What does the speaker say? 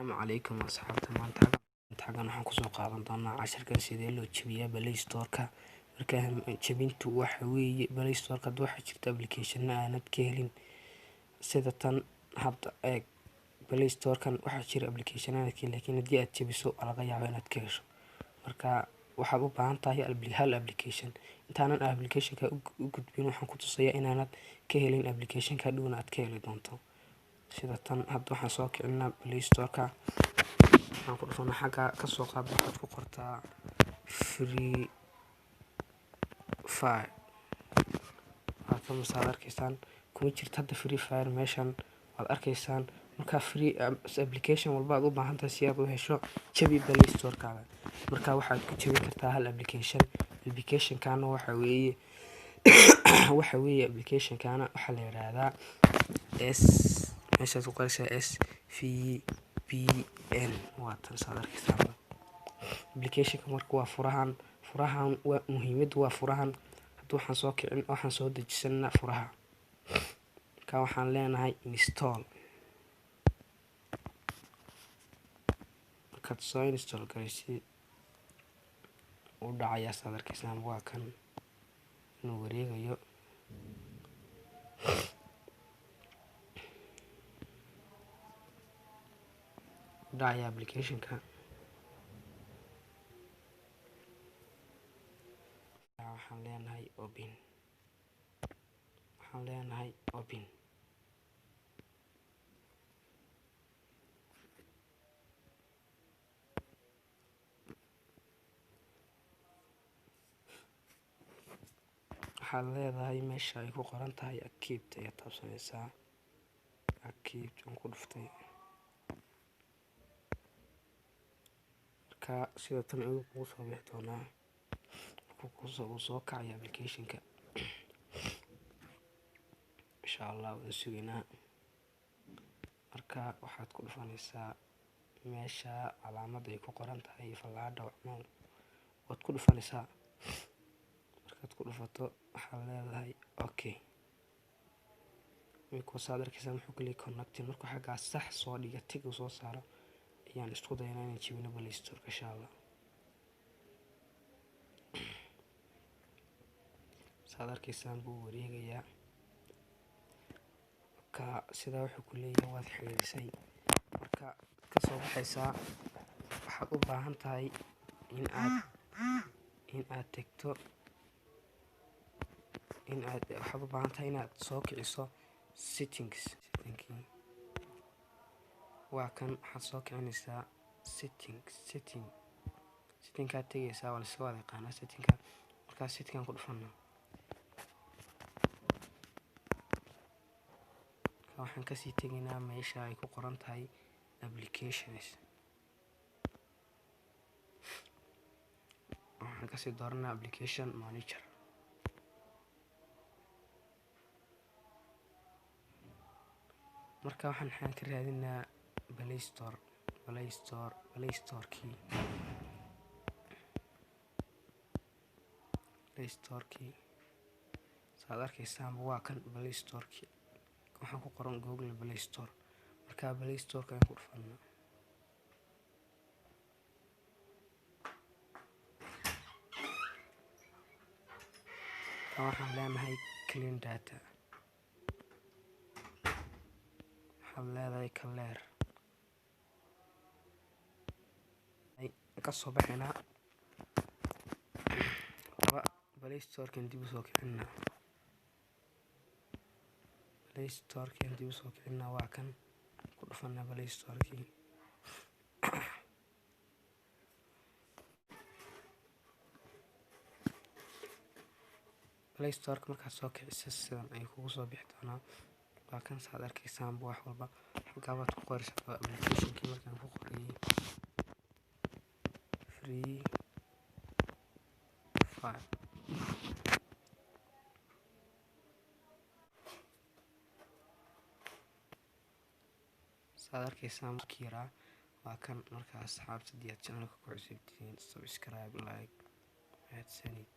السلام عليكم أصحابتا maanta waxaan kusoo qaadan doonaa casharka sidee loo jabiyaa Play Store-ka. Marka jabintu waxa weeye Play Store-ka waxa jirta application aanad ka helin sida tan hadda Play Store-kan waxa jira application aanad ka helin laakiin haddii aad jabiso laga yaabo inaad ka hesho. Marka waxaad u baahan tahay hal application. Intaanan application-ka u gudbin waxaan ku tusayaa inaanad ka helin application-ka dhowna aad ka heli doonto. sida tan hadda waxaan soo kicinaa Play Store-ka waxaan ku dhufanaa xagga ka soo qaad waxaad ku qortaa free fire aad masaad arkaysaan kuma jirto hadda free fire meeshan waad arkaysaan marka free application walba aad u baahan tahay si aad u hesho jabi Play Store-kaaga. Marka waxaad ku jabin kartaa hal application-kaana waxa weeye application-kaana waxa la yiraahdaa meeshaad ku qoraysaa SVPN waa tan saad arkaysaan. application-ka marka waa furahan waa muhiimad waa furahan hadda waxaan soo dejisanaa furaha marka waxaan leenahay install. markaad soo install garaysid u dhacayaa saad arkaysaan waa kan inuu wareegayo dhacaya application-ka waxaan leenahay open waxaad leedahay meesha ay ku qoran tahay accept ayaad taabsanaysaa accept aan ku dhuftay marka sida tan ayuu kugu soo bixi doonaa uu soo kacaya application-ka insha Allah waan sugaynaa. marka waxaad ku dhufanaysaa meesha calaamadda ay ku qoran tahay fallaadha waad ku dhufanaysaa markaad ku dhufato waxaad leedahay okay marka saad arkaysaan wuxuu kaliya connecting marka xagga sax soo dhiga tig uu soo saaro ayaan isku daynaa inaan jabino Play Store-ka insha Allah. saad arkaysaan buu wareegayaa marka sidaa wuxuu ku leeyahay waad xiriirisay marka ka soo baxaysaa waxaad u baahan tahay inaad tagto waxaad u baahan tahay inaad soo kiciso settings waa kan waxaad soo kicinaysaa setting-kaad tegaysaa waa la iska wada yaqaanaa setting-ka markaa setting-kan ku dhufanaa waxaan kasii tegaynaa meesha ay ku qoran tahay applications waxaan kasii dooranaa application manager marka waxaan ka raadinaa Play Store-kii saad arkaysaan waa kan Play Store-kii waxaan ku qoran Google Play Store marka Play Store-ka aan ku dhufanaa waxaan leenahay clean data waxaad leedahay clear ka soo baxaynaa Play Store-kan dib u soo kicinaa waa kan ku dhufanaa Play Store-kii Play Store-ka markaad soo kiciso sidan ay kugu soo bixi doonaa waa kan saad arkaysaan wax walba xagga baad ku qoraysaa application-kii markaan ku qorayay free fire saad arkaysaan kiira waa kan markaa asxaabta diyaar channel-ka ku cusubtiin subscribe like mahadsanid.